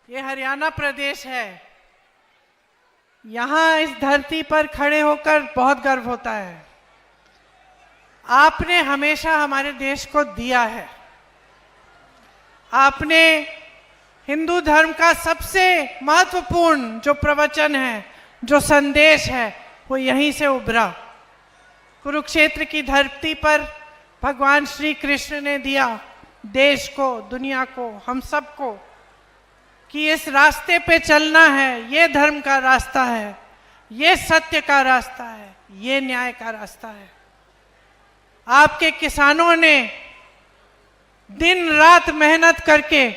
ये हरियाणा प्रदेश है। यहाँ इस धरती पर खड़े होकर बहुत गर्व होता है। आपने हमेशा हमारे देश को दिया है। आपने हिंदू धर्म का सबसे महत्वपूर्ण जो प्रवचन है, जो संदेश है, वो यहीं से उभरा। कुरुक्षेत्र की धरती पर भगवान श्री कृष्ण ने दिया देश को, दुनिया को, हम सबको, कि इस रास्ते पे चलना है। ये धर्म का रास्ता है, ये सत्य का रास्ता है, ये न्याय का रास्ता है। आपके किसानों ने दिन रात मेहनत करके,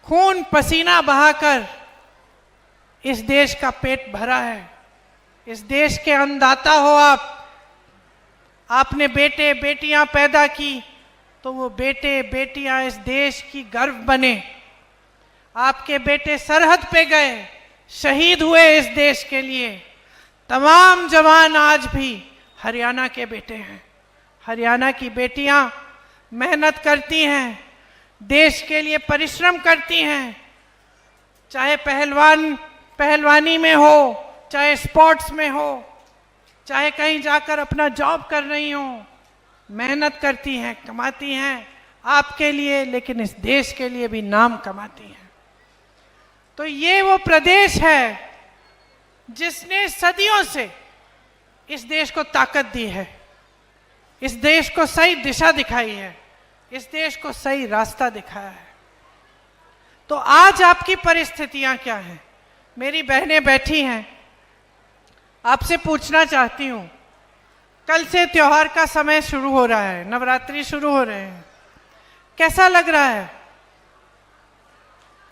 खून पसीना बहाकर इस देश का पेट भरा है। इस देश के अन्नदाता हो आप। आपने बेटे बेटियां पैदा की तो वो बेटे बेटियां इस देश की गर्व बने। आपके बेटे सरहद पे गए, शहीद हुए इस देश के लिए। तमाम जवान आज भी हरियाणा के बेटे हैं। हरियाणा की बेटियां मेहनत करती हैं, देश के लिए परिश्रम करती हैं। चाहे पहलवानी में हो, चाहे स्पोर्ट्स में हो, चाहे कहीं जाकर अपना जॉब कर रही हो, मेहनत करती हैं, कमाती हैं आपके लिए, लेकिन इस देश के लिए भी नाम कमाती हैं। तो ये वो प्रदेश है जिसने सदियों से इस देश को ताकत दी है, इस देश को सही दिशा दिखाई है, इस देश को सही रास्ता दिखाया है। तो आज आपकी परिस्थितियां क्या हैं? मेरी बहनें बैठी हैं, आपसे पूछना चाहती हूं। कल से त्योहार का समय शुरू हो रहा है, नवरात्रि शुरू हो रहे हैं। कैसा लग रहा है?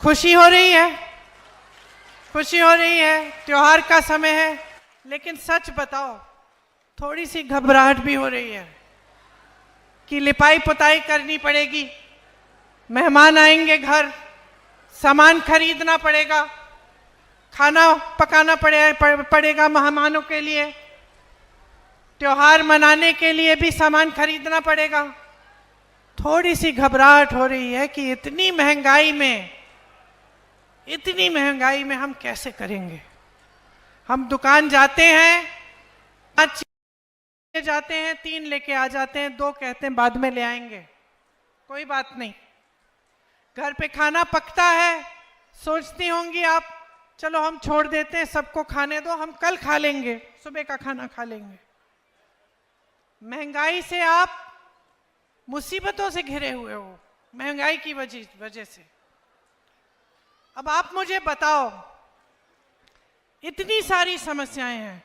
खुशी हो रही है? खुशी हो रही है, त्योहार का समय है। लेकिन सच बताओ, थोड़ी सी घबराहट भी हो रही है कि लिपाई पुताई करनी पड़ेगी, मेहमान आएंगे घर, सामान खरीदना पड़ेगा, खाना पकाना पड़ेगा मेहमानों के लिए, त्योहार मनाने के लिए भी सामान खरीदना पड़ेगा। थोड़ी सी घबराहट हो रही है कि इतनी महंगाई में हम कैसे करेंगे। हम दुकान जाते हैं, 5 जाते हैं, 3 लेके आ जाते हैं, 2 कहते हैं बाद में ले आएंगे। कोई बात नहीं, घर पे खाना पकता है, सोचती होंगी आप, चलो हम छोड़ देते हैं, सबको खाने दो, हम कल खा लेंगे, सुबह का खाना खा लेंगे। महंगाई से आप मुसीबतों से घिरे हुए हो, महंगाई की वजह से। अब आप मुझे बताओ, इतनी सारी समस्याएं हैं,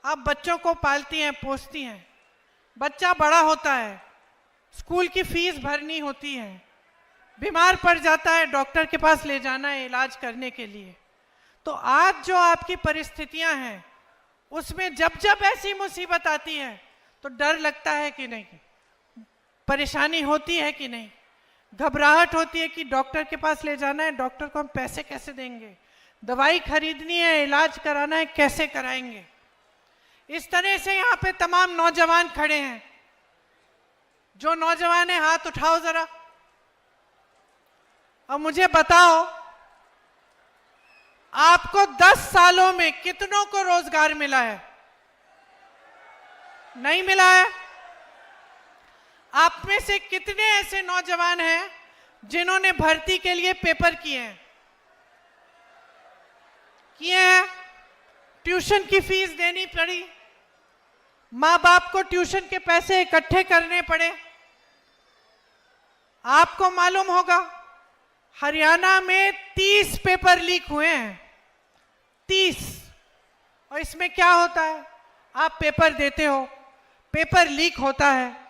आप बच्चों को पालती हैं, पोसती हैं, बच्चा बड़ा होता है, स्कूल की फीस भरनी होती है, बीमार पड़ जाता है, डॉक्टर के पास ले जाना है इलाज करने के लिए। तो आज जो आपकी परिस्थितियां हैं, उसमें जब जब ऐसी मुसीबत आती है तो डर लगता है कि नहीं, परेशानी होती है कि नहीं, घबराहट होती है कि डॉक्टर के पास ले जाना है, डॉक्टर को हम पैसे कैसे देंगे, दवाई खरीदनी है, इलाज कराना है, कैसे कराएंगे। इस तरह से यहाँ पे तमाम नौजवान खड़े हैं। जो नौजवान है हाथ उठाओ जरा, और मुझे बताओ, आपको 10 सालों में कितनों को रोजगार मिला है? नहीं मिला है। आप में से कितने ऐसे नौजवान हैं जिन्होंने भर्ती के लिए पेपर किए हैं? ट्यूशन की फीस देनी पड़ी, माँ बाप को ट्यूशन के पैसे इकट्ठे करने पड़े। आपको मालूम होगा, हरियाणा में 30 पेपर लीक हुए हैं, 30। और इसमें क्या होता है? आप पेपर देते हो, पेपर लीक होता है,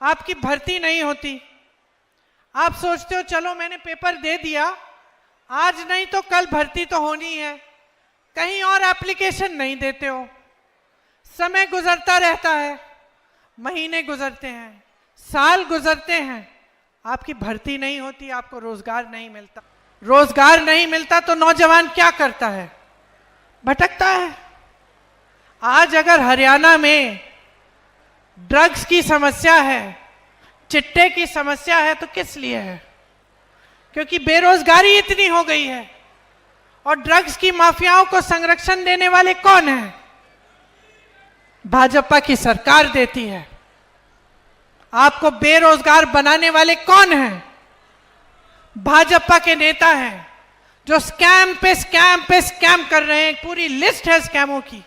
आपकी भर्ती नहीं होती। आप सोचते हो चलो मैंने पेपर दे दिया, आज नहीं तो कल भर्ती तो होनी है, कहीं और एप्लीकेशन नहीं देते हो। समय गुजरता रहता है, महीने गुजरते हैं, साल गुजरते हैं, आपकी भर्ती नहीं होती, आपको रोजगार नहीं मिलता। रोजगार नहीं मिलता तो नौजवान क्या करता है? भटकता है। आज अगर हरियाणा में ड्रग्स की समस्या है, चिट्टे की समस्या है, तो किस लिए है? क्योंकि बेरोजगारी इतनी हो गई है, और ड्रग्स की माफियाओं को संरक्षण देने वाले कौन हैं? भाजपा की सरकार देती है। आपको बेरोजगार बनाने वाले कौन हैं? भाजपा के नेता हैं, जो स्कैम पे स्कैम पे स्कैम कर रहे हैं। पूरी लिस्ट है स्कैमों की,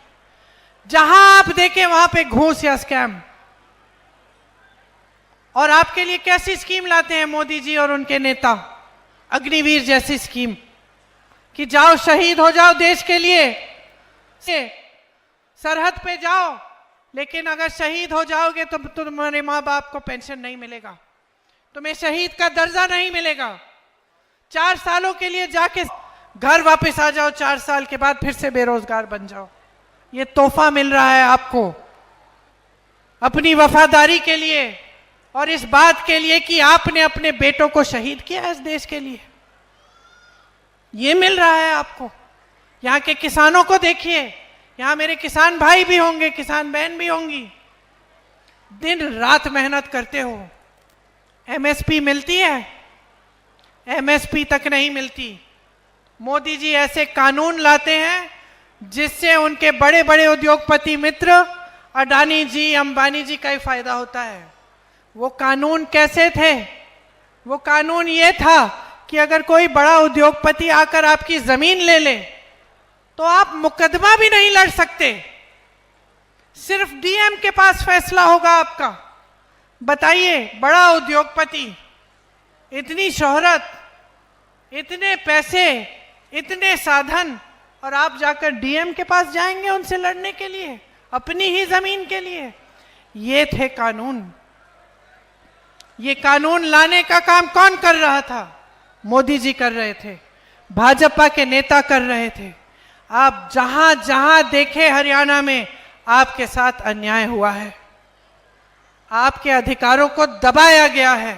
जहां आप देखें वहां पे घूस या स्कैम। और आपके लिए कैसी स्कीम लाते हैं मोदी जी और उनके नेता? अग्निवीर जैसी स्कीम कि जाओ शहीद हो जाओ देश के लिए, सरहद पे जाओ, लेकिन अगर शहीद हो जाओगे तो तुम्हारे माँ बाप को पेंशन नहीं मिलेगा, तुम्हें शहीद का दर्जा नहीं मिलेगा। 4 सालों के लिए जाके घर वापस आ जाओ, 4 साल के बाद फिर से बेरोजगार बन जाओ। ये तोहफा मिल रहा है आपको अपनी वफादारी के लिए और इस बात के लिए कि आपने अपने बेटों को शहीद किया इस देश के लिए। ये मिल रहा है आपको। यहाँ के किसानों को देखिए, यहाँ मेरे किसान भाई भी होंगे, किसान बहन भी होंगी, दिन रात मेहनत करते हो। एमएसपी मिलती है? एमएसपी तक नहीं मिलती। मोदी जी ऐसे कानून लाते हैं जिससे उनके बड़े बड़े उद्योगपति मित्र अडानी जी, अंबानी जी का ही फायदा होता है। वो कानून कैसे थे? वो कानून ये था कि अगर कोई बड़ा उद्योगपति आकर आपकी जमीन ले ले तो आप मुकदमा भी नहीं लड़ सकते, सिर्फ डीएम के पास फैसला होगा आपका। बताइए, बड़ा उद्योगपति, इतनी शोहरत, इतने पैसे, इतने साधन, और आप जाकर डीएम के पास जाएंगे उनसे लड़ने के लिए अपनी ही जमीन के लिए? ये थे कानून। ये कानून लाने का काम कौन कर रहा था? मोदी जी कर रहे थे, भाजपा के नेता कर रहे थे। आप जहां जहां देखे हरियाणा में आपके साथ अन्याय हुआ है, आपके अधिकारों को दबाया गया है।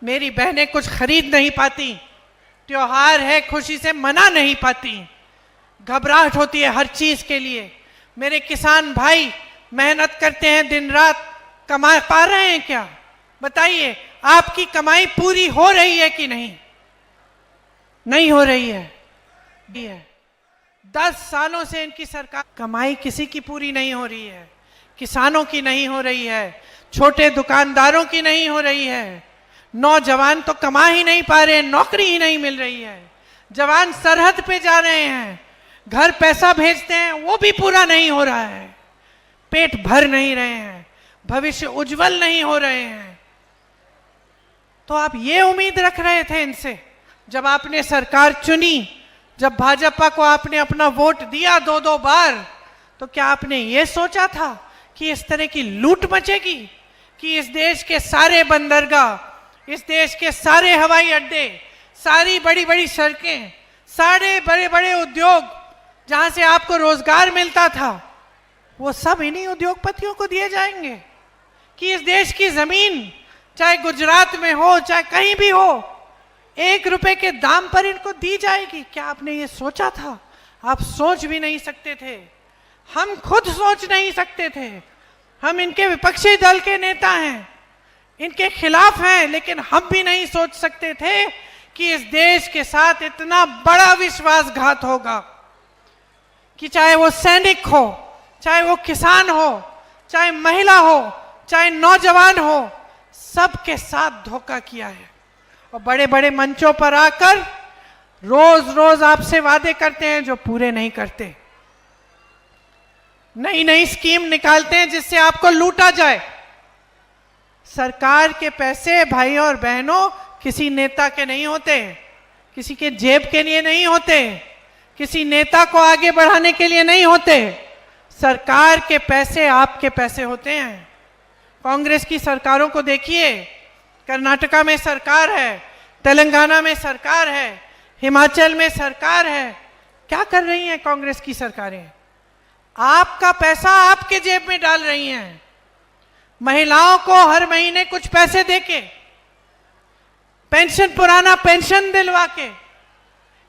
मेरी बहनें कुछ खरीद नहीं पाती, त्योहार है खुशी से मना नहीं पाती, घबराहट होती है हर चीज के लिए। मेरे किसान भाई मेहनत करते हैं दिन रात, कमा पा रहे हैं क्या? बताइए, आपकी कमाई पूरी हो रही है कि नहीं? नहीं हो रही है। 10 सालों से इनकी सरकार, कमाई किसी की पूरी नहीं हो रही है। किसानों की नहीं हो रही है, छोटे दुकानदारों की नहीं हो रही है, नौजवान तो कमा ही नहीं पा रहे, नौकरी ही नहीं मिल रही है। जवान सरहद पे जा रहे हैं, घर पैसा भेजते हैं, वो भी पूरा नहीं हो रहा है, पेट भर नहीं रहे हैं, भविष्य उज्जवल नहीं हो रहे हैं। तो आप ये उम्मीद रख रहे थे इनसे जब आपने सरकार चुनी, जब भाजपा को आपने अपना वोट दिया 2-2 बार, तो क्या आपने ये सोचा था कि इस तरह की लूट मचेगी, कि इस देश के सारे बंदरगाह, इस देश के सारे हवाई अड्डे, सारी बड़ी बड़ी सड़कें, सारे बड़े बड़े उद्योग जहां से आपको रोजगार मिलता था, वो सब इन्हीं उद्योगपतियों को दिए जाएंगे? कि इस देश की जमीन चाहे गुजरात में हो चाहे कहीं भी हो, 1 रुपए के दाम पर इनको दी जाएगी? क्या आपने ये सोचा था? आप सोच भी नहीं सकते थे, हम खुद सोच नहीं सकते थे। हम इनके विपक्षी दल के नेता हैं, इनके खिलाफ हैं, लेकिन हम भी नहीं सोच सकते थे कि इस देश के साथ इतना बड़ा विश्वासघात होगा, कि चाहे वो सैनिक हो, चाहे वो किसान हो, चाहे महिला हो, चाहे नौजवान हो, सबके साथ धोखा किया है। और बड़े बड़े मंचों पर आकर रोज रोज आपसे वादे करते हैं जो पूरे नहीं करते, नई नई स्कीम निकालते हैं जिससे आपको लूटा जाए। सरकार के पैसे भाई और बहनों किसी नेता के नहीं होते, किसी के जेब के लिए नहीं होते, किसी नेता को आगे बढ़ाने के लिए नहीं होते। सरकार के पैसे आपके पैसे होते हैं। कांग्रेस की सरकारों को देखिए, कर्नाटका में सरकार है, तेलंगाना में सरकार है, हिमाचल में सरकार है। क्या कर रही हैं कांग्रेस की सरकारें? आपका पैसा आपके जेब में डाल रही हैं। महिलाओं को हर महीने कुछ पैसे देके, पेंशन, पुराना पेंशन दिलवा के,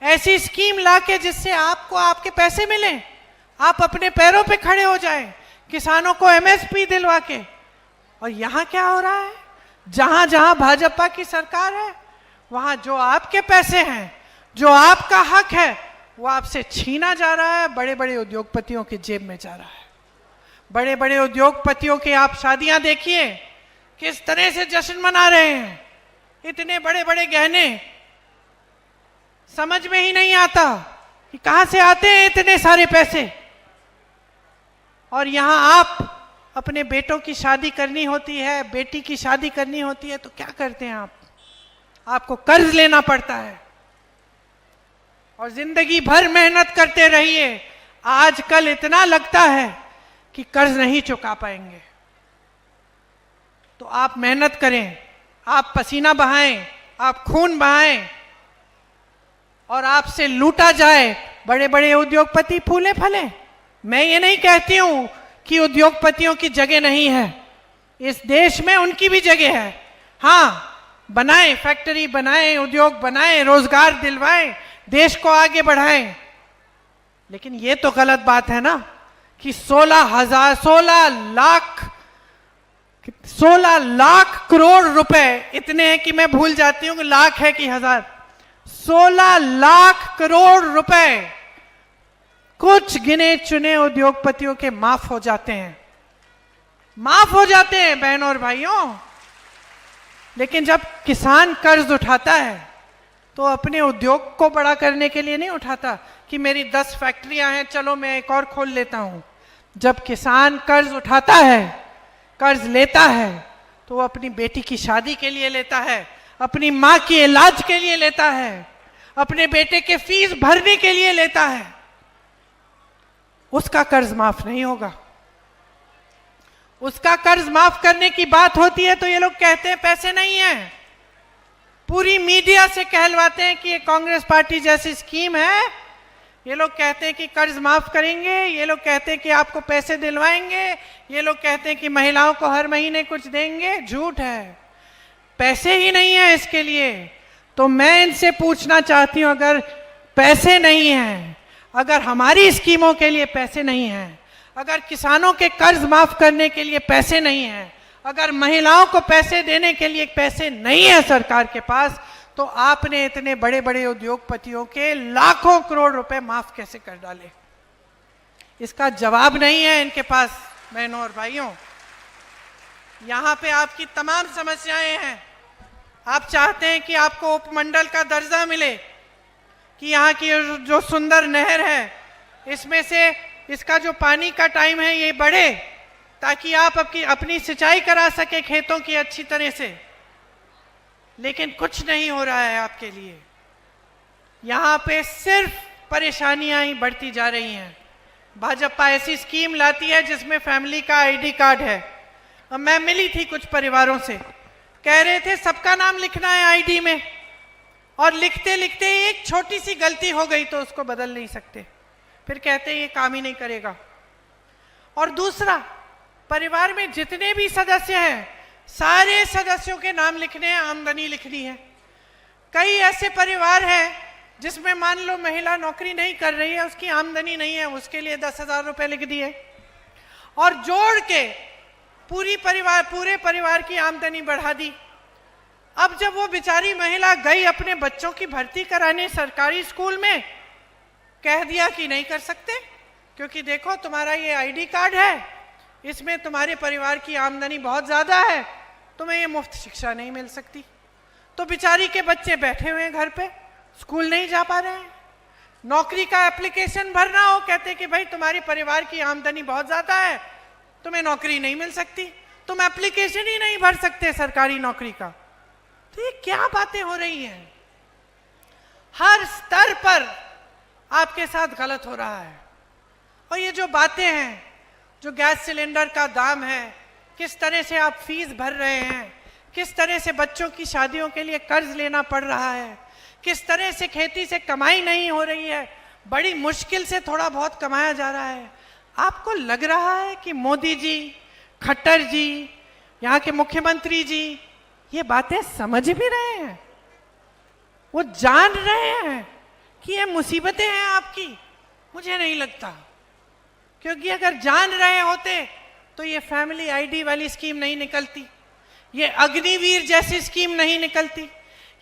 ऐसी स्कीम लाके जिससे आपको आपके पैसे मिले, आप अपने पैरों पे खड़े हो जाएं, किसानों को एमएसपी दिलवा के। और यहां क्या हो रहा है? जहां जहां भाजपा की सरकार है, वहां जो आपके पैसे हैं, जो आपका हक है, वो आपसे छीना जा रहा है, बड़े बड़े उद्योगपतियों की जेब में जा रहा है। बड़े बड़े उद्योगपतियों की आप शादियां देखिए, किस तरह से जश्न मना रहे हैं, इतने बड़े बड़े गहने, समझ में ही नहीं आता कि कहां से आते हैं इतने सारे पैसे। और यहां आप अपने बेटों की शादी करनी होती है, बेटी की शादी करनी होती है, तो क्या करते हैं आप? आपको कर्ज लेना पड़ता है और जिंदगी भर मेहनत करते रहिए, आजकल इतना लगता है कि कर्ज नहीं चुका पाएंगे। तो आप मेहनत करें, आप पसीना बहाएं, आप खून बहाएं और आपसे लूटा जाए। बड़े बड़े उद्योगपति फूले फले। मैं ये नहीं कहती हूं कि उद्योगपतियों की जगह नहीं है, इस देश में उनकी भी जगह है। हाँ, बनाएं, फैक्ट्री बनाएं, उद्योग बनाएं, रोजगार दिलवाएं, देश को आगे बढ़ाएं। लेकिन ये तो गलत बात है ना कि 16 लाख करोड़ रुपए, इतने हैं कि मैं भूल जाती हूं कि लाख है कि हजार, 16 लाख करोड़ रुपए कुछ गिने चुने उद्योगपतियों के माफ हो जाते हैं, माफ हो जाते हैं बहनों और भाइयों। लेकिन जब किसान कर्ज उठाता है तो अपने उद्योग को बड़ा करने के लिए नहीं उठाता कि मेरी 10 फैक्ट्रियां हैं, चलो मैं एक और खोल लेता हूं। जब किसान कर्ज उठाता है, कर्ज लेता है, तो वो अपनी बेटी की शादी के लिए लेता है, अपनी माँ के इलाज के लिए लेता है, अपने बेटे के फीस भरने के लिए लेता है। उसका कर्ज माफ नहीं होगा। उसका कर्ज माफ करने की बात होती है तो ये लोग कहते हैं पैसे नहीं है। पूरी मीडिया से कहलवाते हैं कि ये कांग्रेस पार्टी जैसी स्कीम है, ये लोग कहते हैं कि कर्ज माफ करेंगे, ये लोग कहते हैं कि आपको पैसे दिलवाएंगे, ये लोग कहते हैं कि महिलाओं को हर महीने कुछ देंगे। झूठ है, पैसे ही नहीं है इसके लिए। तो मैं इनसे पूछना चाहती हूं, अगर पैसे नहीं है, अगर हमारी स्कीमों के लिए पैसे नहीं है, अगर किसानों के कर्ज माफ करने के लिए पैसे नहीं है, अगर महिलाओं को पैसे देने के लिए पैसे नहीं है सरकार के पास, तो आपने इतने बड़े बड़े उद्योगपतियों के लाखों करोड़ रुपए माफ कैसे कर डाले? इसका जवाब नहीं है इनके पास। बहनों और भाइयों, यहां पे आपकी तमाम समस्याएं हैं। आप चाहते हैं कि आपको उपमंडल का दर्जा मिले, कि यहाँ की जो सुंदर नहर है इसमें से इसका जो पानी का टाइम है ये बढ़े, ताकि आप अपनी सिंचाई करा सके खेतों की अच्छी तरह से। लेकिन कुछ नहीं हो रहा है आपके लिए। यहाँ पे सिर्फ परेशानियां ही बढ़ती जा रही हैं। भाजपा ऐसी स्कीम लाती है जिसमें फैमिली का आईडी कार्ड है। और मैं मिली थी कुछ परिवारों से, कह रहे थे सबका नाम लिखना है आईडी में, और लिखते लिखते एक छोटी सी गलती हो गई तो उसको बदल नहीं सकते, फिर कहते हैं ये काम ही नहीं करेगा। और दूसरा, परिवार में जितने भी सदस्य हैं, सारे सदस्यों के नाम लिखने हैं, आमदनी लिखनी है। कई ऐसे परिवार हैं जिसमें मान लो महिला नौकरी नहीं कर रही है, उसकी आमदनी नहीं है, उसके लिए 10,000 रुपए लिख दिए और जोड़ के पूरे परिवार की आमदनी बढ़ा दी। अब जब वो बेचारी महिला गई अपने बच्चों की भर्ती कराने सरकारी स्कूल में, कह दिया कि नहीं कर सकते, क्योंकि देखो तुम्हारा ये आईडी कार्ड है, इसमें तुम्हारे परिवार की आमदनी बहुत ज्यादा है, तुम्हें ये मुफ्त शिक्षा नहीं मिल सकती। तो बेचारी के बच्चे बैठे हुए हैं घर पे, स्कूल नहीं जा पा रहे हैं। नौकरी का एप्लीकेशन भरना हो, कहते कि भाई तुम्हारी परिवार की आमदनी बहुत ज्यादा है, तुम्हें नौकरी नहीं मिल सकती, तुम एप्लीकेशन ही नहीं भर सकते सरकारी नौकरी का। तो ये क्या बातें हो रही हैं? हर स्तर पर आपके साथ गलत हो रहा है। और ये जो बातें हैं, जो गैस सिलेंडर का दाम है, किस तरह से आप फीस भर रहे हैं, किस तरह से बच्चों की शादियों के लिए कर्ज लेना पड़ रहा है, किस तरह से खेती से कमाई नहीं हो रही है, बड़ी मुश्किल से थोड़ा बहुत कमाया जा रहा है। आपको लग रहा है कि मोदी जी, खट्टर जी, यहाँ के मुख्यमंत्री जी ये बातें समझ भी रहे हैं? वो जान रहे हैं कि ये मुसीबतें हैं आपकी? मुझे नहीं लगता, क्योंकि अगर जान रहे होते तो ये फैमिली आईडी वाली स्कीम नहीं निकलती, ये अग्निवीर जैसी स्कीम नहीं निकलती,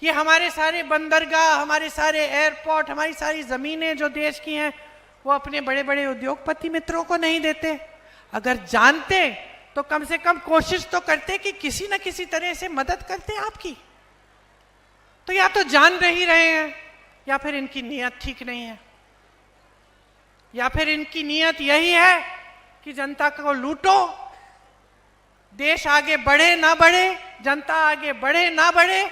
ये हमारे सारे बंदरगाह, हमारे सारे एयरपोर्ट, हमारी सारी ज़मीनें जो देश की हैं, वो अपने बड़े बड़े उद्योगपति मित्रों को नहीं देते? अगर जानते तो कम से कम कोशिश तो करते कि किसी न किसी तरह से मदद करते आपकी। तो या तो जान ही रहे हैं, या फिर इनकी नीयत ठीक नहीं है, या फिर इनकी नीयत यही है कि जनता को लूटो, देश आगे बढ़े ना बढ़े, जनता आगे बढ़े ना बढ़े,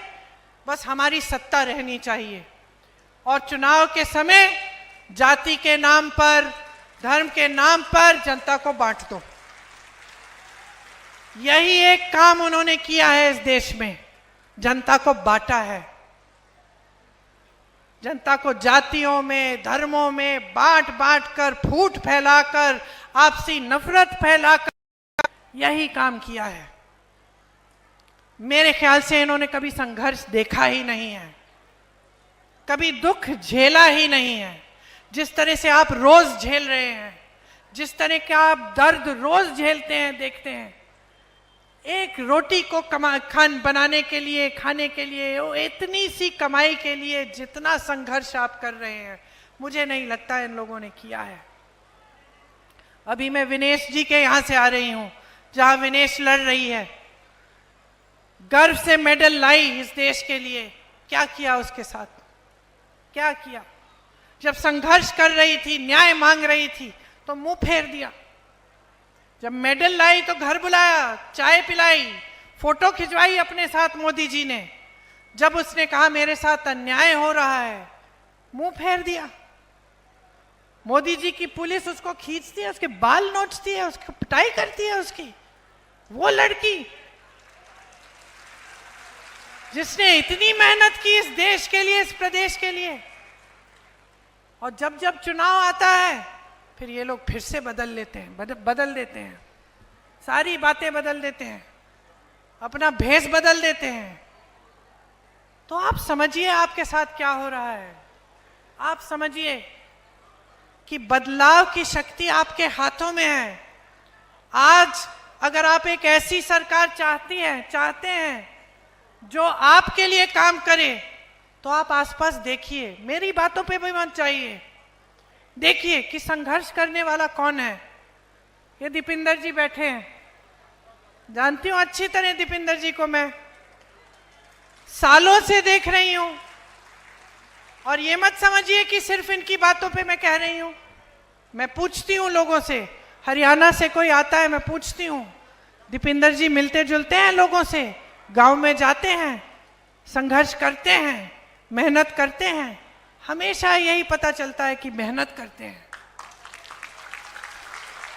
बस हमारी सत्ता रहनी चाहिए। और चुनाव के समय जाति के नाम पर, धर्म के नाम पर जनता को बांट दो। यही एक काम उन्होंने किया है इस देश में, जनता को बांटा है। जनता को जातियों में, धर्मों में बांट बांट कर, फूट फैलाकर, आपसी नफरत फैलाकर यही काम किया है। मेरे ख्याल से इन्होंने कभी संघर्ष देखा ही नहीं है, कभी दुख झेला ही नहीं है। जिस तरह से आप रोज झेल रहे हैं, जिस तरह का आप दर्द रोज झेलते हैं, देखते हैं, एक रोटी को बनाने के लिए, खाने के लिए, वो इतनी सी कमाई के लिए जितना संघर्ष आप कर रहे हैं, मुझे नहीं लगता इन लोगों ने किया है। अभी मैं विनेश जी के यहां से आ रही हूं, जहां विनेश लड़ रही है, गर्व से मेडल लाई इस देश के लिए। क्या किया उसके साथ? क्या किया? जब संघर्ष कर रही थी, न्याय मांग रही थी, तो मुंह फेर दिया। जब मेडल लाई तो घर बुलाया, चाय पिलाई, फोटो खिंचवाई अपने साथ मोदी जी ने। जब उसने कहा मेरे साथ अन्याय हो रहा है, मुंह फेर दिया। मोदी जी की पुलिस उसको खींचती है, उसके बाल नोचती है, उसकी पिटाई करती है उसकी। वो लड़की जिसने इतनी मेहनत की इस देश के लिए, इस प्रदेश के लिए, और जब जब चुनाव आता है फिर ये लोग फिर से बदल लेते हैं, बदल देते हैं, सारी बातें बदल देते हैं, अपना भेष बदल देते हैं। तो आप समझिए आपके साथ क्या हो रहा है। आप समझिए कि बदलाव की शक्ति आपके हाथों में है। आज अगर आप एक ऐसी सरकार चाहते हैं जो आपके लिए काम करे, तो आप आसपास देखिए, मेरी बातों पे भी मत जाइए। देखिए कि संघर्ष करने वाला कौन है। ये दीपिंदर जी बैठे हैं, जानती हूं अच्छी तरह दीपिंदर जी को, मैं सालों से देख रही हूं। और ये मत समझिए कि सिर्फ इनकी बातों पे मैं कह रही हूं। मैं पूछती हूं लोगों से, हरियाणा से कोई आता है, मैं पूछती हूं, दीपिंदर जी मिलते जुलते हैं लोगों से, गांव में जाते हैं, संघर्ष करते हैं, मेहनत करते हैं। हमेशा यही पता चलता है कि मेहनत करते हैं,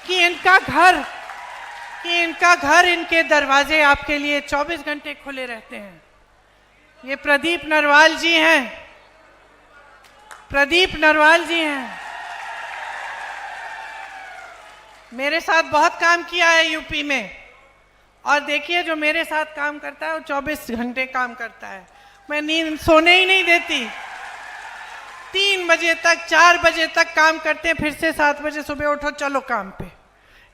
कि इनका घर, इनके दरवाजे आपके लिए 24 घंटे खुले रहते हैं। ये प्रदीप नरवाल जी हैं, प्रदीप नरवाल जी हैं। मेरे साथ बहुत काम किया है यूपी में, और देखिए जो मेरे साथ काम करता है वो 24 घंटे काम करता है। मैं नींद सोने ही नहीं देती, 3 बजे तक, 4 बजे तक काम करते हैं, फिर से 7 बजे सुबह उठो, चलो काम पे।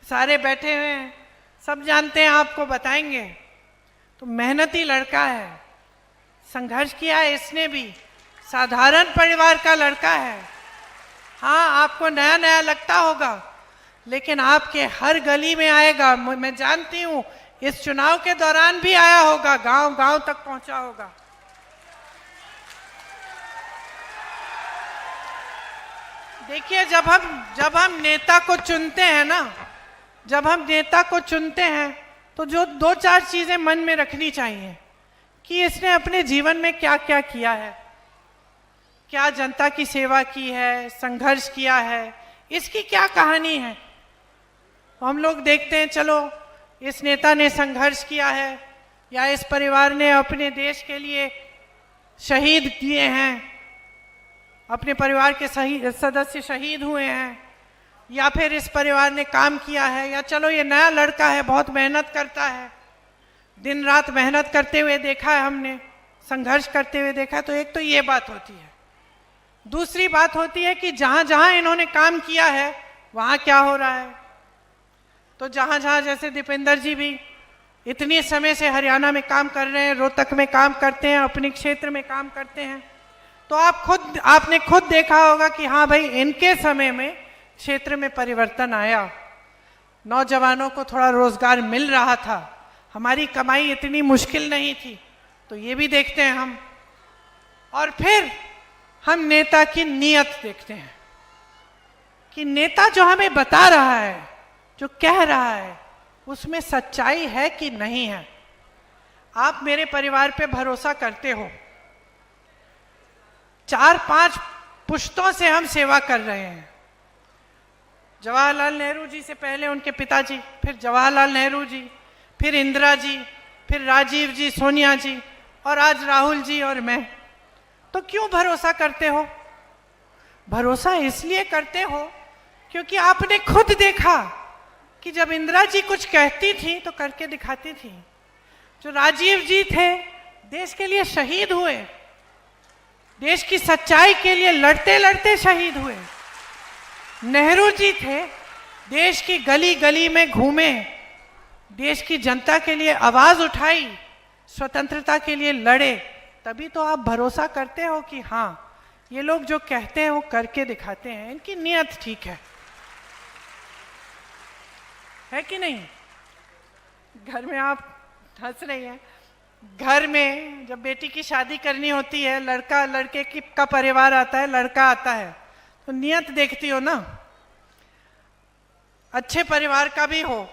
सारे बैठे हुए हैं, सब जानते हैं, आपको बताएंगे। तो मेहनती लड़का है, संघर्ष किया है इसने भी, साधारण परिवार का लड़का है। हाँ, आपको नया नया लगता होगा, लेकिन आपके हर गली में आएगा। मैं जानती हूं इस चुनाव के दौरान भी आया होगा, गांव गांव तक पहुंचा होगा। देखिए जब हम नेता को चुनते हैं ना, जब हम नेता को चुनते हैं, तो जो 2-4 चीजें मन में रखनी चाहिए कि इसने अपने जीवन में क्या क्या किया है, क्या जनता की सेवा की है, संघर्ष किया है, इसकी क्या कहानी है। तो हम लोग देखते हैं, चलो इस नेता ने संघर्ष किया है, या इस परिवार ने अपने देश के लिए शहीद किए हैं, अपने परिवार के सदस्य शहीद हुए हैं, या फिर इस परिवार ने काम किया है, या चलो ये नया लड़का है, बहुत मेहनत करता है, दिन रात मेहनत करते हुए देखा है हमने, संघर्ष करते हुए देखा है। तो एक तो ये बात होती है। दूसरी बात होती है कि जहां जहां इन्होंने काम किया है वहां क्या हो रहा है। तो जहां जहां, जैसे दीपेंद्र जी भी इतने समय से हरियाणा में काम कर रहे हैं, रोहतक में काम करते हैं, अपने क्षेत्र में काम करते हैं, तो आपने खुद देखा होगा कि हाँ भाई, इनके समय में क्षेत्र में परिवर्तन आया, नौजवानों को थोड़ा रोजगार मिल रहा था, हमारी कमाई इतनी मुश्किल नहीं थी। तो ये भी देखते हैं हम। और फिर हम नेता की नीयत देखते हैं कि नेता जो हमें बता रहा है, जो कह रहा है, उसमें सच्चाई है कि नहीं है। आप मेरे परिवार पे भरोसा करते हो, 4-5 पुश्तों से हम सेवा कर रहे हैं। जवाहरलाल नेहरू जी से पहले उनके पिताजी, फिर जवाहरलाल नेहरू जी, फिर इंदिरा जी, फिर राजीव जी, सोनिया जी, और आज राहुल जी और मैं। तो क्यों भरोसा करते हो? भरोसा इसलिए करते हो क्योंकि आपने खुद देखा कि जब इंदिरा जी कुछ कहती थी तो करके दिखाती थी। जो राजीव जी थे, देश के लिए शहीद हुए, देश की सच्चाई के लिए लड़ते लड़ते शहीद हुए। नेहरू जी थे, देश की गली गली में घूमे, देश की जनता के लिए आवाज उठाई, स्वतंत्रता के लिए लड़े। तभी तो आप भरोसा करते हो कि हाँ, ये लोग जो कहते हैं वो करके दिखाते हैं, इनकी नीयत ठीक है कि नहीं? घर में आप हंस रही हैं। घर में जब बेटी की शादी करनी होती है, लड़का लड़के का परिवार आता है, लड़का आता है, तो नियत देखती हो ना। अच्छे परिवार का भी हो,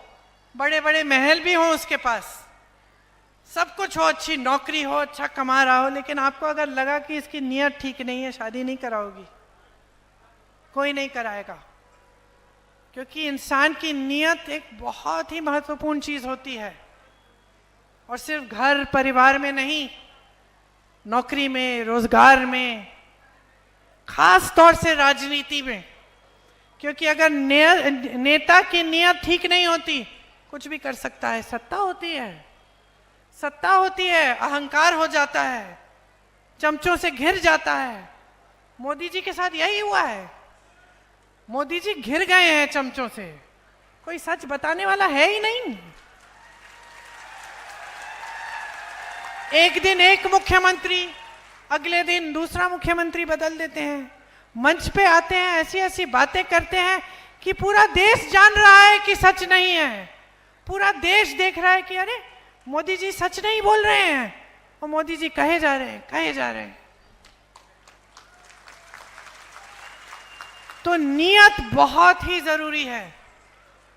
बड़े बड़े महल भी हो उसके पास, सब कुछ हो, अच्छी नौकरी हो, अच्छा कमा रहा हो, लेकिन आपको अगर लगा कि इसकी नियत ठीक नहीं है, शादी नहीं कराओगी, कोई नहीं कराएगा। क्योंकि इंसान की नियत एक बहुत ही महत्वपूर्ण चीज होती है। और सिर्फ घर परिवार में नहीं, नौकरी में, रोजगार में, खास तौर से राजनीति में। क्योंकि अगर नेता की नियत ठीक नहीं होती, कुछ भी कर सकता है। सत्ता होती है, सत्ता होती है, अहंकार हो जाता है, चमचों से घिर जाता है। मोदी जी के साथ यही हुआ है। मोदी जी घिर गए हैं चमचों से, कोई सच बताने वाला है ही नहीं। एक दिन एक मुख्यमंत्री, अगले दिन दूसरा मुख्यमंत्री बदल देते हैं, मंच पे आते हैं, ऐसी ऐसी बातें करते हैं कि पूरा देश जान रहा है कि सच नहीं है। पूरा देश देख रहा है कि अरे मोदी जी सच नहीं बोल रहे हैं, और मोदी जी कहे जा रहे हैं, कहे जा रहे हैं। तो नियत बहुत ही जरूरी है।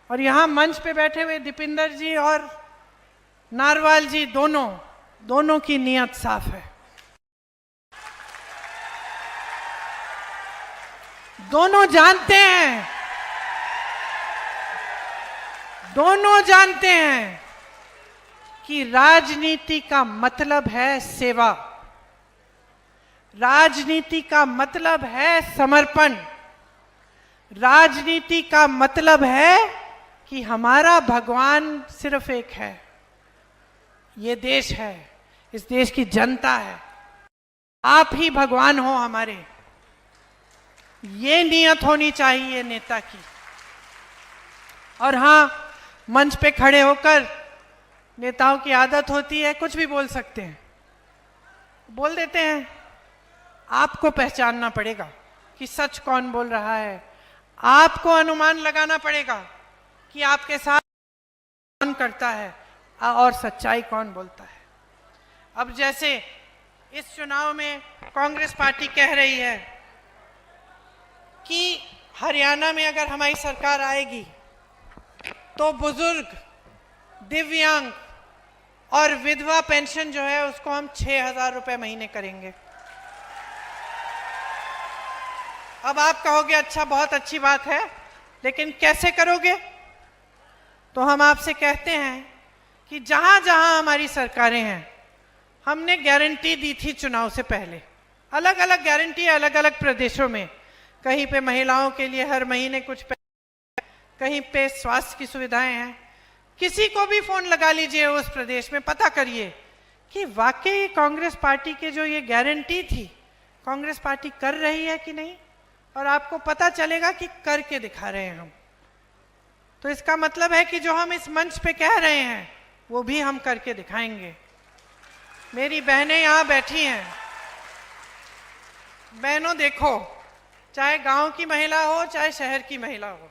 और यहां मंच पे बैठे हुए दीपिंदर जी और नारवाल जी, दोनों की नियत साफ है। दोनों जानते हैं कि राजनीति का मतलब है सेवा, राजनीति का मतलब है समर्पण, राजनीति का मतलब है कि हमारा भगवान सिर्फ एक है, ये देश है, इस देश की जनता है, आप ही भगवान हो हमारे। ये नियत होनी चाहिए नेता की। और हां, मंच पे खड़े होकर नेताओं की आदत होती है कुछ भी बोल सकते हैं, बोल देते हैं। आपको पहचानना पड़ेगा कि सच कौन बोल रहा है, आपको अनुमान लगाना पड़ेगा कि आपके साथ कौन करता है और सच्चाई कौन बोलता है। अब जैसे इस चुनाव में कांग्रेस पार्टी कह रही है कि हरियाणा में अगर हमारी सरकार आएगी तो बुजुर्ग, दिव्यांग और विधवा पेंशन जो है उसको हम 6,000 रुपए महीने करेंगे। अब आप कहोगे अच्छा, बहुत अच्छी बात है, लेकिन कैसे करोगे? तो हम आपसे कहते हैं कि जहां जहां हमारी सरकारें हैं, हमने गारंटी दी थी चुनाव से पहले, अलग अलग गारंटी है अलग अलग प्रदेशों में। कहीं पे महिलाओं के लिए हर महीने कुछ पैसे, कहीं पे स्वास्थ्य की सुविधाएं हैं। किसी को भी फोन लगा लीजिए उस प्रदेश में, पता करिए कि वाकई कांग्रेस पार्टी के जो ये गारंटी थी, कांग्रेस पार्टी कर रही है कि नहीं, और आपको पता चलेगा कि करके दिखा रहे हैं हम। तो इसका मतलब है कि जो हम इस मंच पे कह रहे हैं वो भी हम करके दिखाएंगे। मेरी बहनें यहाँ बैठी हैं। बहनों देखो, चाहे गांव की महिला हो चाहे शहर की महिला हो,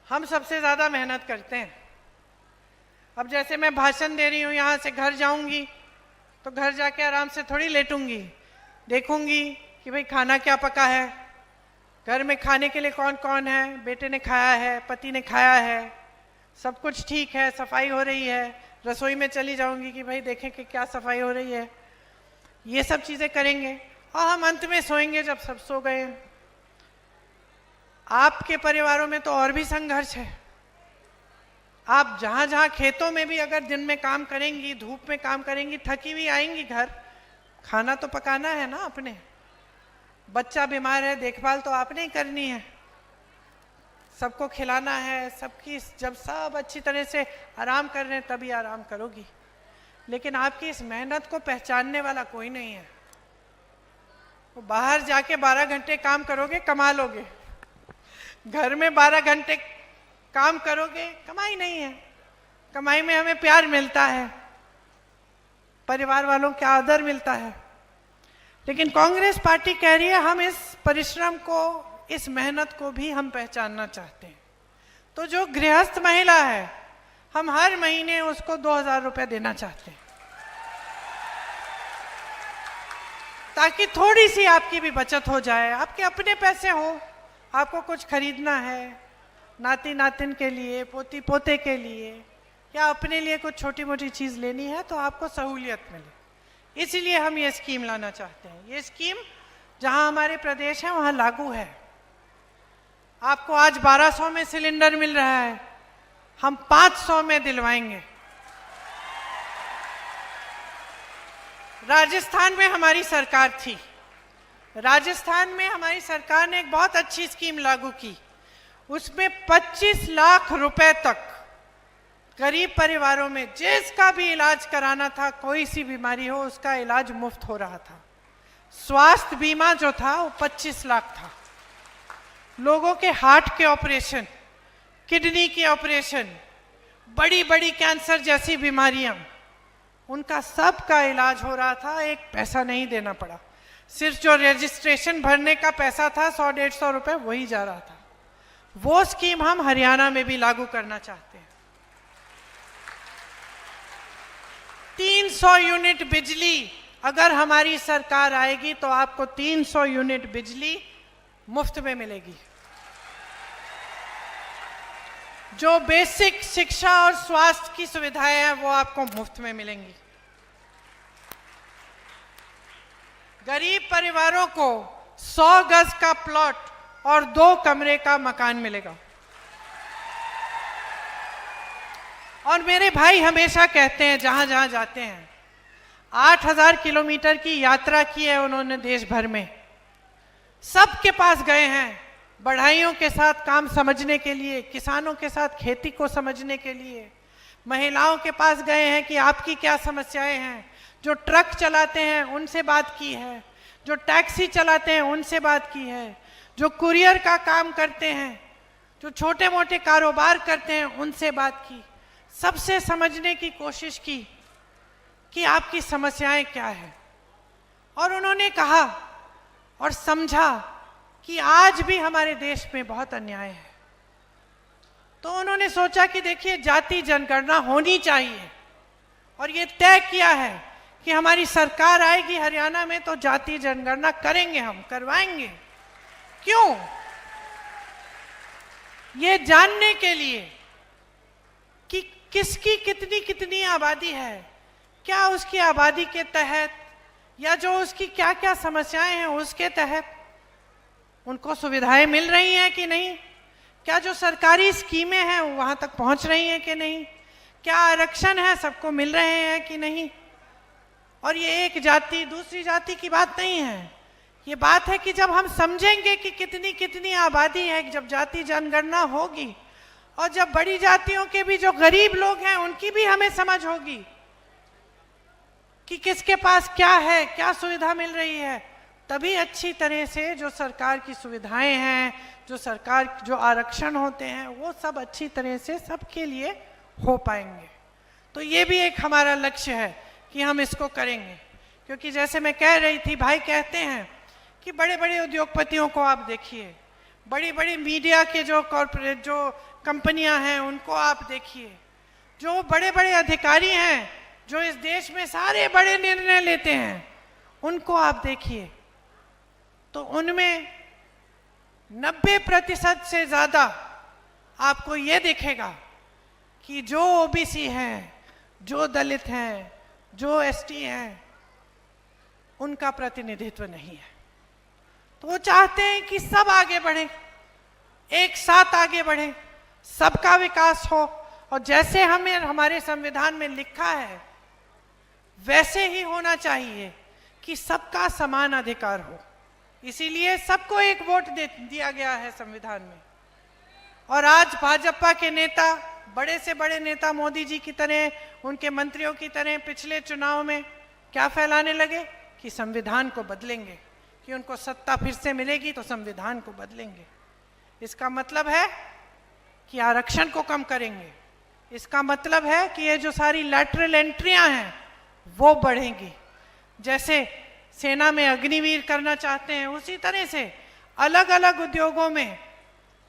हम सबसे ज़्यादा मेहनत करते हैं। अब जैसे मैं भाषण दे रही हूँ, यहाँ से घर जाऊँगी तो घर जाके आराम से थोड़ी लेटूंगी, देखूंगी कि भाई खाना क्या पका है, घर में खाने के लिए कौन कौन है, बेटे ने खाया है, पति ने खाया है, सब कुछ ठीक है, सफाई हो रही है। रसोई में चली जाऊंगी कि भाई देखें कि क्या सफाई हो रही है। ये सब चीज़ें करेंगे और हम अंत में सोएंगे जब सब सो गए। आपके परिवारों में तो और भी संघर्ष है। आप जहाँ जहाँ खेतों में भी अगर दिन में काम करेंगी, धूप में काम करेंगी, थकी हुई आएंगी घर, खाना तो पकाना है ना अपने। बच्चा बीमार है, देखभाल तो आपने ही करनी है, सबको खिलाना है, सबकी जब सब अच्छी तरह से आराम कर रहे हैं तभी आराम करोगी। लेकिन आपकी इस मेहनत को पहचानने वाला कोई नहीं है। वो बाहर जाके 12 घंटे काम करोगे, कमा लोगे, घर में 12 घंटे काम करोगे, कमाई नहीं है। कमाई में हमें प्यार मिलता है, परिवार वालों का आदर मिलता है। लेकिन कांग्रेस पार्टी कह रही है हम इस परिश्रम को, इस मेहनत को भी हम पहचानना चाहते हैं। तो जो गृहस्थ महिला है, हम हर महीने उसको 2000 रुपए देना चाहते हैं, ताकि थोड़ी सी आपकी भी बचत हो जाए, आपके अपने पैसे हो, आपको कुछ खरीदना है नाती नातिन के लिए, पोती पोते के लिए, या अपने लिए कुछ छोटी मोटी चीज़ लेनी है तो आपको सहूलियत मिले। इसीलिए हम ये स्कीम लाना चाहते हैं। ये स्कीम जहां हमारे प्रदेश है वहां लागू है। आपको आज 1200 में सिलेंडर मिल रहा है, हम 500 में दिलवाएंगे। राजस्थान में हमारी सरकार थी, राजस्थान में हमारी सरकार ने एक बहुत अच्छी स्कीम लागू की। उसमें 25 लाख रुपए तक गरीब परिवारों में जिसका भी इलाज कराना था, कोई सी बीमारी हो, उसका इलाज मुफ्त हो रहा था। स्वास्थ्य बीमा जो था वो 25 लाख था। लोगों के हार्ट के ऑपरेशन, किडनी के ऑपरेशन, बड़ी बड़ी कैंसर जैसी बीमारियां, उनका सब का इलाज हो रहा था, एक पैसा नहीं देना पड़ा। सिर्फ जो रजिस्ट्रेशन भरने का पैसा था 100-150 रुपए, वही जा रहा था। वो स्कीम हम हरियाणा में भी लागू करना चाहते हैं। 300 यूनिट बिजली, अगर हमारी सरकार आएगी तो आपको 300 यूनिट बिजली मुफ्त में मिलेगी। जो बेसिक शिक्षा और स्वास्थ्य की सुविधाएं हैं वो आपको मुफ्त में मिलेंगी। गरीब परिवारों को 100 गज का प्लॉट और 2 कमरे का मकान मिलेगा। और मेरे भाई हमेशा कहते हैं, जहां जहां जाते हैं, 8000 किलोमीटर की यात्रा की है उन्होंने देश भर में, सबके पास गए हैं, बढ़ाइयों के साथ काम समझने के लिए, किसानों के साथ खेती को समझने के लिए, महिलाओं के पास गए हैं कि आपकी क्या समस्याएं हैं। जो ट्रक चलाते हैं उनसे बात की है, जो टैक्सी चलाते हैं उनसे बात की है, जो कुरियर का काम करते हैं, जो छोटे मोटे कारोबार करते हैं, उनसे बात की, सबसे समझने की कोशिश की कि आपकी समस्याएं क्या है। और उन्होंने कहा और समझा कि आज भी हमारे देश में बहुत अन्याय है। तो उन्होंने सोचा कि देखिए, जाति जनगणना होनी चाहिए, और ये तय किया है कि हमारी सरकार आएगी हरियाणा में तो जाति जनगणना करेंगे, हम करवाएंगे। क्यों? ये जानने के लिए कि किसकी कितनी कितनी आबादी है, क्या उसकी आबादी के तहत या जो उसकी क्या क्या समस्याएं हैं उसके तहत उनको सुविधाएं मिल रही हैं कि नहीं, क्या जो सरकारी स्कीमें हैं वहां तक पहुंच रही हैं कि नहीं, क्या आरक्षण है सबको मिल रहे हैं कि नहीं। और ये एक जाति दूसरी जाति की बात नहीं है, ये बात है कि जब हम समझेंगे कि कितनी कितनी आबादी है, जब जाति जनगणना होगी, और जब बड़ी जातियों के भी जो गरीब लोग हैं उनकी भी हमें समझ होगी कि किसके पास क्या है, क्या सुविधा मिल रही है, तभी अच्छी तरह से जो सरकार की सुविधाएं हैं, जो सरकार जो आरक्षण होते हैं, वो सब अच्छी तरह से सबके लिए हो पाएंगे। तो ये भी एक हमारा लक्ष्य है कि हम इसको करेंगे। क्योंकि जैसे मैं कह रही थी, भाई कहते हैं कि बड़े बड़े उद्योगपतियों को आप देखिए, बड़ी बड़ी मीडिया के जो कॉरपोरेट जो कंपनियां हैं उनको आप देखिए, जो बड़े बड़े अधिकारी हैं जो इस देश में सारे बड़े निर्णय लेते हैं उनको आप देखिए, तो उनमें 90% से ज़्यादा आपको ये दिखेगा कि जो ओबीसी हैं, जो दलित हैं, जो एसटी हैं, उनका प्रतिनिधित्व नहीं है। तो वो चाहते हैं कि सब आगे बढ़े, एक साथ आगे बढ़े, सबका विकास हो, और जैसे हमें हमारे संविधान में लिखा है वैसे ही होना चाहिए कि सबका समान अधिकार हो। इसीलिए सबको एक वोट दिया गया है संविधान में। और आज भाजपा के नेता, बड़े से बड़े नेता मोदी जी की तरह, उनके मंत्रियों की तरह पिछले चुनाव में क्या फैलाने लगे कि संविधान को बदलेंगे, कि उनको सत्ता फिर से मिलेगी तो संविधान को बदलेंगे। इसका मतलब है कि आरक्षण को कम करेंगे। इसका मतलब है कि ये जो सारी लैटरल एंट्रियां हैं वो बढ़ेंगी। जैसे सेना में अग्निवीर करना चाहते हैं, उसी तरह से अलग अलग उद्योगों में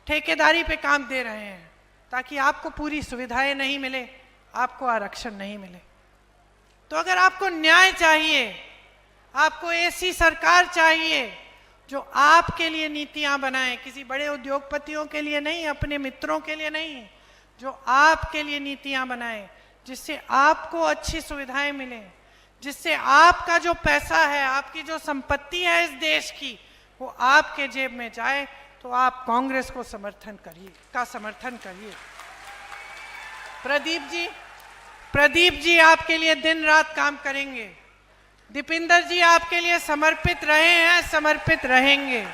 ठेकेदारी पे काम दे रहे हैं, ताकि आपको पूरी सुविधाएं नहीं मिले, आपको आरक्षण नहीं मिले। तो अगर आपको न्याय चाहिए, आपको ऐसी सरकार चाहिए जो आपके लिए नीतियां बनाए, किसी बड़े उद्योगपतियों के लिए नहीं, अपने मित्रों के लिए नहीं, जो आपके लिए नीतियां बनाए, जिससे आपको अच्छी सुविधाएं मिले, जिससे आपका जो पैसा है, आपकी जो संपत्ति है इस देश की, वो आपके जेब में जाए, तो आप कांग्रेस को समर्थन करिए। प्रदीप जी आपके लिए दिन रात काम करेंगे। दीपिंदर जी आपके लिए समर्पित रहे हैं, समर्पित रहेंगे।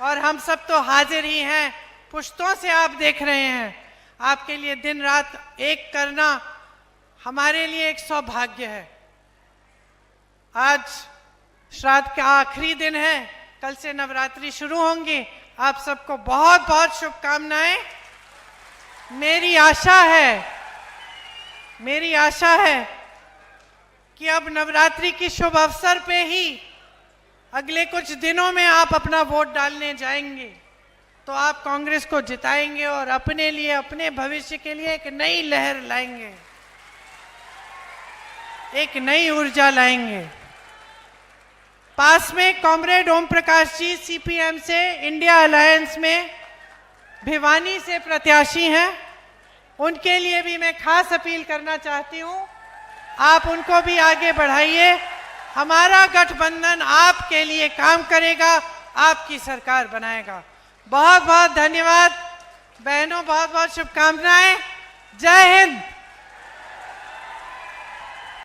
और हम सब तो हाजिर ही हैं, पुश्तों से आप देख रहे हैं। आपके लिए दिन रात एक करना हमारे लिए एक सौभाग्य है। आज श्राद्ध का आखिरी दिन है, कल से नवरात्रि शुरू होंगी। आप सबको बहुत बहुत शुभकामनाएं। मेरी आशा है कि अब नवरात्रि की शुभ अवसर पे ही अगले कुछ दिनों में आप अपना वोट डालने जाएंगे, तो आप कांग्रेस को जिताएंगे और अपने लिए, अपने भविष्य के लिए एक नई लहर लाएंगे, एक नई ऊर्जा लाएंगे। पास में कॉमरेड ओम प्रकाश जी सीपीएम से इंडिया अलायंस में भिवानी से प्रत्याशी हैं, उनके लिए भी मैं खास अपील करना चाहती हूं, आप उनको भी आगे बढ़ाइए। हमारा गठबंधन आपके लिए काम करेगा, आपकी सरकार बनाएगा। बहुत बहुत धन्यवाद बहनों, बहुत बहुत शुभकामनाएं। जय हिंद।